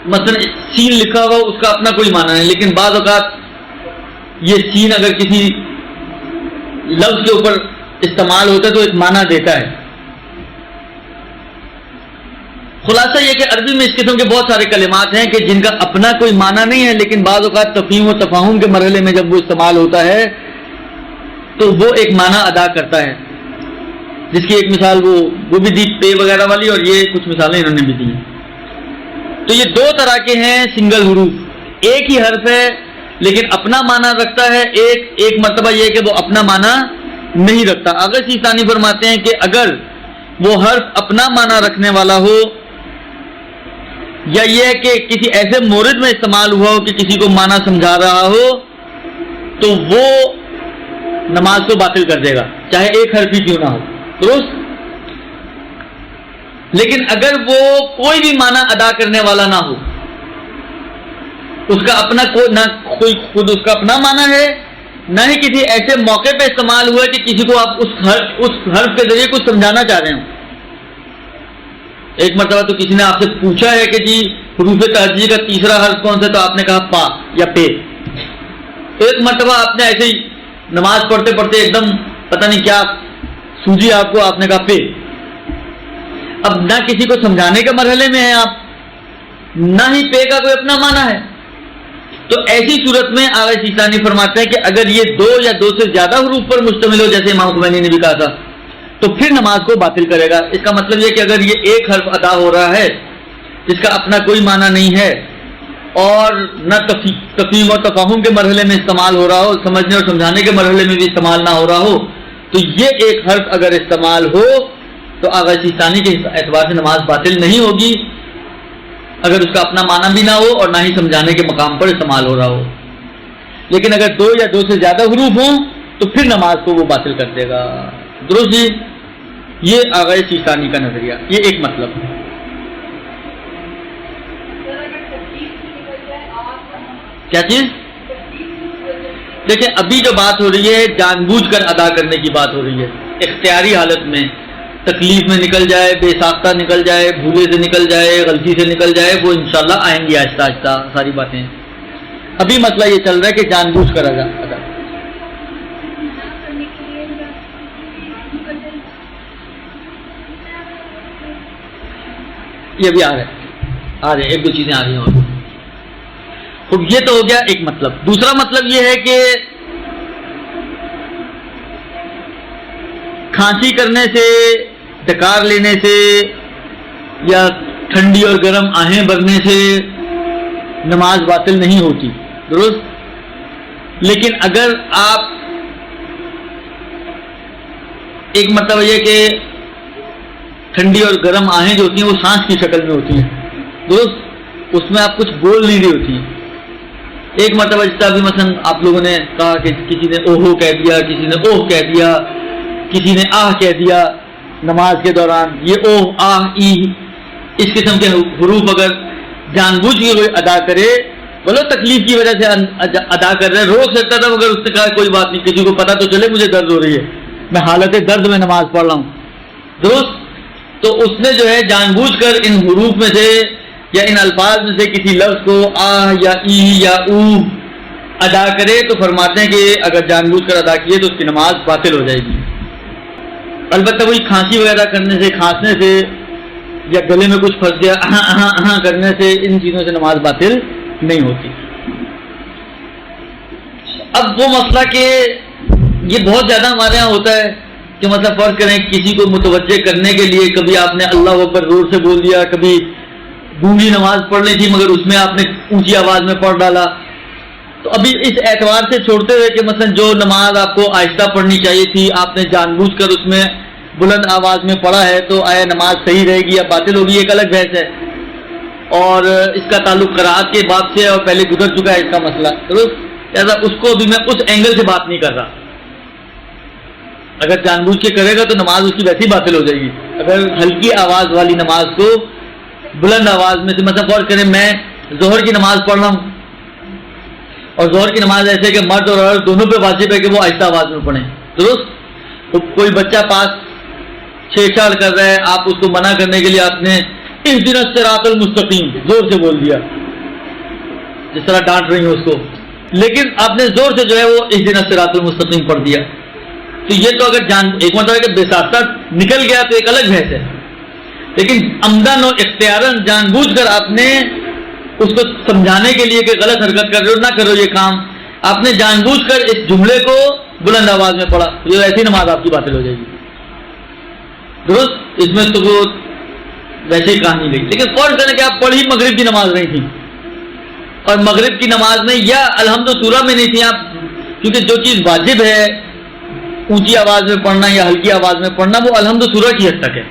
مثلا سین لکھا ہوا اس کا اپنا کوئی معنی نہیں، لیکن بعض اوقات یہ سین اگر کسی لفظ کے اوپر استعمال ہوتا ہے تو ایک معنی دیتا ہے۔ خلاصہ یہ کہ عربی میں اس قسم کے بہت سارے کلمات ہیں کہ جن کا اپنا کوئی معنی نہیں ہے، لیکن بعض اوقات تفہیم و تفاہم کے مرحلے میں جب وہ استعمال ہوتا ہے تو وہ ایک معنی ادا کرتا ہے، جس کی ایک مثال وہ بھی دی پے وغیرہ والی، اور یہ کچھ مثالیں انہوں نے بھی دی ہیں۔ تو یہ دو طرح کے ہیں سنگل حروف، ایک ہی حرف ہے لیکن اپنا معنی رکھتا ہے، ایک مرتبہ یہ کہ وہ اپنا معنی نہیں رکھتا۔ آغا سیستانی فرماتے ہیں کہ اگر وہ حرف اپنا معنی رکھنے والا ہو، یا یہ کہ کسی ایسے مورد میں استعمال ہوا ہو کہ کسی کو معنی سمجھا رہا ہو، تو وہ نماز کو باطل کر دے گا، چاہے ایک حرف ہی کیوں نہ ہو، درست۔ لیکن اگر وہ کوئی بھی معنی ادا کرنے والا نہ ہو، اس کا اپنا کوئی خود اس کا اپنا معنی ہے، نہ ہی کسی ایسے موقع پہ استعمال ہوا ہے کہ کسی کو آپ اس حرف کے ذریعے کچھ سمجھانا چاہ رہے ہوں۔ ایک مرتبہ تو کسی نے آپ سے پوچھا ہے کہ جی حروف تہجی کا تیسرا حرف کون سا، تو آپ نے کہا پا یا پے۔ تو ایک مرتبہ آپ نے ایسے ہی نماز پڑھتے پڑھتے ایک دم پتہ نہیں کیا سوجی آپ کو، آپ نے کہا پے۔ اب نہ کسی کو سمجھانے کے مرحلے میں ہیں آپ، نہ ہی پے کا کوئی اپنا معنی ہے، تو ایسی صورت میں آغا سیستانی فرماتے ہیں کہ اگر یہ دو یا دو سے زیادہ حروف پر مشتمل ہو، جیسے امام خمینی نے بھی کہا تھا، تو پھر نماز کو باطل کرے گا۔ اس کا مطلب یہ کہ اگر یہ ایک حرف ادا ہو رہا ہے جس کا اپنا کوئی معنی نہیں ہے، اور نہ تفہیم اور تفاہم کے مرحلے میں استعمال ہو رہا ہو، سمجھنے اور سمجھانے کے مرحلے میں بھی استعمال نہ ہو رہا ہو، تو یہ ایک حرف اگر استعمال ہو تو آغا سیستانی کے اعتبار سے نماز باطل نہیں ہوگی، اگر اس کا اپنا معنی بھی نہ ہو اور نہ ہی سمجھانے کے مقام پر استعمال ہو رہا ہو۔ لیکن اگر دو یا دو سے زیادہ حروف ہوں تو پھر نماز کو وہ باطل کر دے گا، درست جی؟ یہ آغا سیستانی کا نظریہ، یہ ایک مطلب۔ کیا چیز؟ دیکھیں ابھی جو بات ہو رہی ہے جان بوجھ کر ادا کرنے کی بات ہو رہی ہے، اختیاری حالت میں تکلیف میں نکل جائے، بے ساختہ نکل جائے، بھولے سے نکل جائے، غلطی سے نکل جائے، وہ انشاءاللہ آئیں گی آہستہ آہستہ ساری باتیں۔ ابھی مسئلہ یہ چل رہا ہے کہ جان بوجھ کر ادا یہ بھی آ رہے ایک دو چیزیں آ رہی ہیں اور تو یہ تو ہو گیا ایک مطلب۔ دوسرا مطلب یہ ہے کہ کھانسی کرنے سے، ڈکار لینے سے، یا ٹھنڈی اور گرم آہیں بھرنے سے نماز باطل نہیں ہوتی، درست۔ لیکن اگر آپ ایک مطلب یہ کہ ٹھنڈی اور گرم آہیں جو ہوتی ہیں وہ سانس کی شکل میں ہوتی ہیں، درست، اس میں آپ کچھ بول نہیں رہی ہوتی ہیں۔ ایک مرتبہ جس طرح بھی مثلا آپ لوگوں نے کہا کہ کسی نے اوہو کہہ دیا، کسی نے اوہ کہہ دیا، کسی نے آہ کہہ دیا نماز کے دوران، یہ اوہ آہ ای اس قسم کے حروف اگر جان بوجھ کے کوئی ادا کرے، بولو تکلیف کی وجہ سے ادا کر رہے، روک سکتا تھا مگر اس نے کہا کوئی بات نہیں، کسی کو پتا تو چلے مجھے درد ہو رہی ہے، میں حالت درد میں نماز پڑھ رہا ہوں، درست۔ تو اس نے جو ہے جان بوجھ کر ان حروف میں سے یا ان الفاظ میں سے کسی لفظ کو آ یا ای یا او ادا کرے تو فرماتے ہیں کہ اگر جان بوجھ کر ادا کیے تو اس کی نماز باطل ہو جائے گی۔ البتہ وہی کھانسی وغیرہ کرنے سے، کھانسنے سے، یا گلے میں کچھ پھنس گیا کرنے سے، ان چیزوں سے نماز باطل نہیں ہوتی۔ اب وہ مسئلہ کہ یہ بہت زیادہ ہمارے ہاں ہوتا ہے کہ مطلب فرض کریں کسی کو متوجہ کرنے کے لیے کبھی آپ نے اللہ اکبر زور سے بول دیا، کبھی گونگی نماز پڑھنی تھی مگر اس میں آپ نے اونچی آواز میں پڑھ ڈالا، تو ابھی اس اعتبار سے چھوڑتے ہوئے کہ مثلا جو نماز آپ کو آہستہ پڑھنی چاہیے تھی آپ نے جان بوجھ کر اس میں بلند آواز میں پڑھا ہے، تو آیا نماز صحیح رہے گی یا باطل ہوگی، ایک الگ بحث ہے، اور اس کا تعلق قرأت کے باب سے اور پہلے گزر چکا ہے اس کا مسئلہ، درست۔ ایسا اس کو ابھی میں اس اینگل سے بات نہیں کر رہا، اگر جان بوجھ کے کرے گا تو نماز اس کی ویسی باطل ہو جائے گی۔ اگر ہلکی آواز والی نماز کو بلند آواز میں سے، مثلا فرض کریں میں ظہر کی نماز پڑھ رہا ہوں، اور ظہر کی نماز ایسے کہ مرد اور عورت دونوں پہ واجب ہے کہ وہ آہستہ آواز میں پڑھیں، درست۔ تو کوئی بچہ پاس چھیڑ چھاڑ کر رہا ہے، آپ اس کو منع کرنے کے لیے آپ نے اہدنا الصراط المستقیم زور سے بول دیا، جس طرح ڈانٹ رہی ہوں اس کو، لیکن آپ نے زور سے جو ہے وہ اہدنا الصراط المستقیم پڑھ دیا. تو یہ تو اگر ایک مطلب ہے کہ بے ساختہ نکل گیا تو ایک الگ بحث ہے، لیکن عمدن و اختیاراً جان بوجھ کر آپ نے اس کو سمجھانے کے لیے کہ غلط حرکت کر رہے ہو، نہ کرو یہ کام، آپ نے جان بوجھ کر اس جملے کو بلند آواز میں پڑھا، جو ایسی نماز آپ کی باطل ہو جائے گی. درست؟ اس میں تو وہ ویسے ہی کہانی گئی. لیکن فرض کریں کہ آپ پڑھی مغرب کی نماز نہیں تھی، اور مغرب کی نماز میں یا الحمد سورہ میں نہیں تھی آپ، کیونکہ جو چیز واجب ہے اونچی آواز میں پڑھنا یا ہلکی آواز میں پڑھنا وہ الحمد سورہ کی حد تک ہے.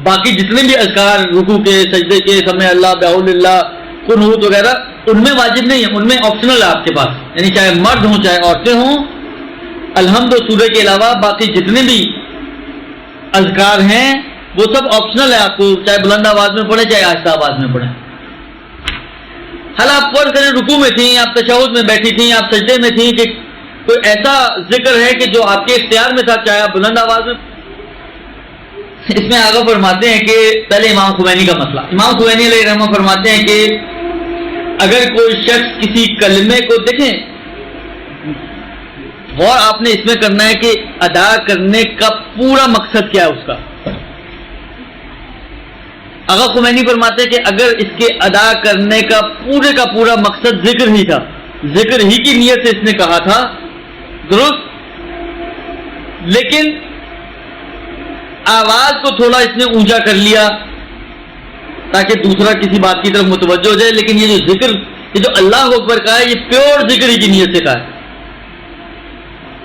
باقی جتنے بھی اذکار رکوع کے، سجدے کے، سمع اللہ، بحول اللہ، قنوت وغیرہ، ان میں واجب نہیں ہے، ان میں آپشنل ہے آپ کے پاس، یعنی چاہے مرد ہوں چاہے عورتیں ہوں، الحمد سورہ کے علاوہ باقی جتنے بھی اذکار ہیں وہ سب آپشنل ہے، آپ کو چاہے بلند آواز میں پڑھیں چاہے آہستہ آواز میں پڑھیں. حال آپ فرض کریں رکوع میں تھیں، آپ تشہد میں بیٹھی تھیں، آپ سجدے میں تھیں، کہ کوئی ایسا ذکر ہے کہ جو آپ کے اختیار میں تھا، چاہے آپ بلند آواز میں. اس میں آگے فرماتے ہیں کہ پہلے امام خمینی کا مسئلہ، امام خمینی علیہ رحمہ فرماتے ہیں کہ اگر کوئی شخص کسی کلمے کو، دیکھیں غور آپ نے اس میں کرنا ہے کہ ادا کرنے کا پورا مقصد کیا ہے اس کا. آغا خمینی فرماتے ہیں کہ اگر اس کے ادا کرنے کا پورا مقصد ذکر ہی تھا، ذکر ہی کی نیت سے اس نے کہا تھا، درست، لیکن آواز کو تھوڑا اس نے اونچا کر لیا تاکہ دوسرا کسی بات کی طرف متوجہ ہو جائے، لیکن یہ جو ذکر، یہ جو اللہ اکبر کا ہے، یہ پیور ذکر ہی کی نیت سے کہا ہے.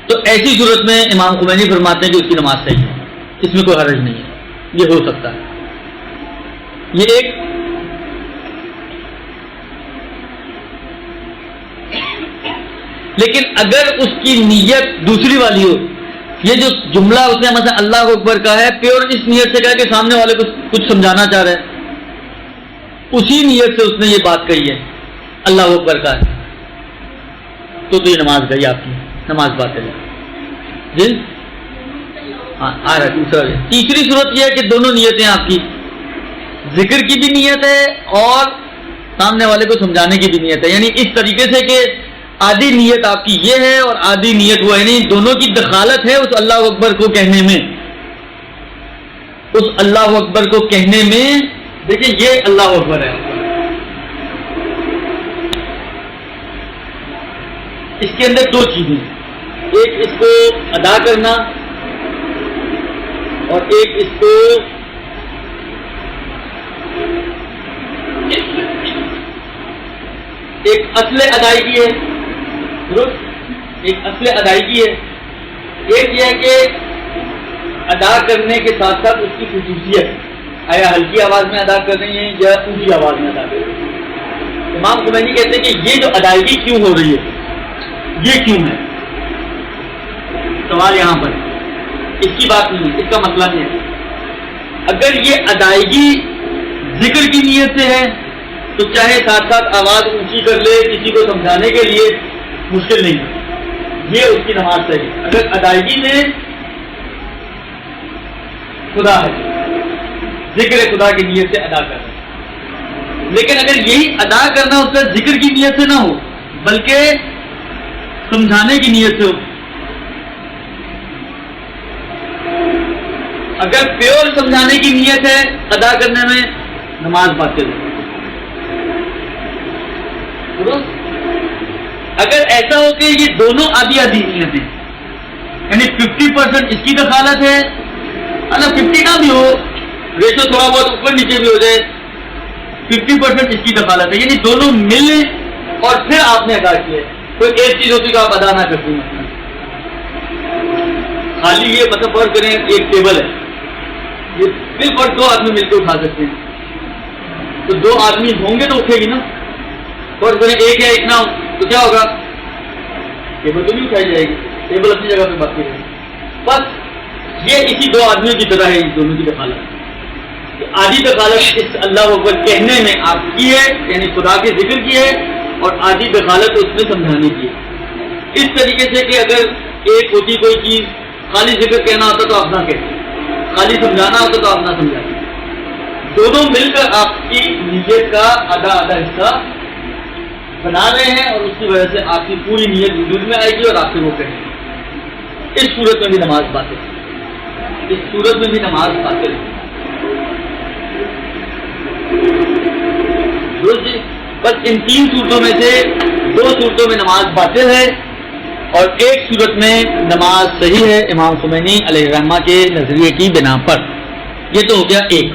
تو ایسی صورت میں امام خمینی فرماتے ہیں کہ اس کی نماز صحیح ہے، اس میں کوئی حرج نہیں ہے، یہ ہو سکتا ہے. یہ ایک لیکن اگر اس کی نیت دوسری والی ہو، یہ جو جملہ اس نے مثلا اللہ اکبر کا ہے، پیور اس نیت سے کہا کہ سامنے والے کو کچھ سمجھانا چاہ رہا ہے، اسی نیت سے اس نے یہ بات کہی ہے اللہ اکبر کا ہے، تو یہ نماز گئی آپ کی، نماز بات ہے جی. ہاں آ رہا ہے. تیسری صورت یہ ہے کہ دونوں نیتیں آپ کی، ذکر کی بھی نیت ہے اور سامنے والے کو سمجھانے کی بھی نیت ہے، یعنی اس طریقے سے کہ آدھی نیت آپ کی یہ ہے اور آدھی نیت وہ ہے نہیں، دونوں کی دخالت ہے اس اللہ اکبر کو کہنے میں. اس اللہ اکبر کو کہنے میں دیکھیں یہ اللہ اکبر ہے، اس کے اندر دو چیزیں، ایک اس کو ادا کرنا اور ایک اس کو ایک اصل ادائیگی ہے، درست، ایک اصل ادائیگی ہے. ایک یہ ہے کہ ادا کرنے کے ساتھ ساتھ اس کی خصوصیت، آیا ہلکی آواز میں ادا کر رہی ہیں یا اونچی آواز میں ادا کر رہی ہیں. امام خمینی کہتے ہیں کہ یہ جو ادائیگی کیوں ہو رہی ہے، یہ کیوں ہے، سوال یہاں پر اس کی بات نہیں ہے، اس کا مسئلہ نہیں ہے. اگر یہ ادائیگی ذکر کی نیت سے ہے تو چاہے ساتھ ساتھ آواز اونچی کر لے، کسی کو سمجھانے کے لیے مشکل نہیں ہے، یہ اس کی نماز صحیح ہے اگر ادائیگی میں خدا ہے، ذکر خدا کی نیت سے ادا کرنا. لیکن اگر یہی ادا کرنا اس کا ذکر کی نیت سے نہ ہو بلکہ سمجھانے کی نیت سے ہو، اگر پیور سمجھانے کی نیت ہے ادا کرنے میں، نماز باطل ہے. اگر ایسا ہو کہ یہ دونوں آدھی آدھی نیت ہیں، یعنی 50% اس کی دخالت ہے، 50 نہ بھی ہو، ریشو تھوڑا بہت اوپر نیچے بھی ہو جائے، 50% اس کی دخالت ہے، یعنی دونوں ملیں اور پھر آپ نے ادا کیا. کوئی ایک چیز ہوتی تو آپ ادا نہ کرتے ہیں، خالی یہ مطلب فرض کریں ایک ٹیبل ہے، یہ صرف اور 2 آدمی مل کے اٹھا سکتے ہیں، تو 2 آدمی ہوں گے تو اٹھے گی نا. فرض کریں ایک یا ایک نہ ہو تو کیا ہوگا، ٹیبل تو نہیں اٹھائی جائے گی، ٹیبل اپنی جگہ پہ باقی ہے. بس یہ اسی 2 آدمیوں کی طرح ہے، ان دونوں کی دخالت. آدھی دخالت اس اللہ اکبر کہنے میں آپ کی ہے، یعنی خدا کے ذکر کی ہے، اور آدھی دخالت اس میں سمجھانے کی ہے. اس طریقے سے کہ اگر ایک ہوتی کوئی چیز، خالی ذکر کہنا ہوتا تو آپ نہ کہتے، خالی سمجھانا ہوتا تو آپ نہ سمجھاتے. دونوں مل کر آپ کی نیت کا آدھا حصہ بنا رہے ہیں اور اس کی وجہ سے آپ کی پوری نیت وجود میں آئے گی اور آپ سے وہ کہیں گے۔ اس صورت میں بھی نماز باطل ہے، اس صورت میں بھی نماز باطل ہے۔ جی بس ان 3 صورتوں میں سے 2 صورتوں میں نماز باطل ہے اور ایک صورت میں نماز صحیح ہے امام خمینی علیہ الرحمہ کے نظریے کی بنا پر۔ یہ تو ہو گیا ایک۔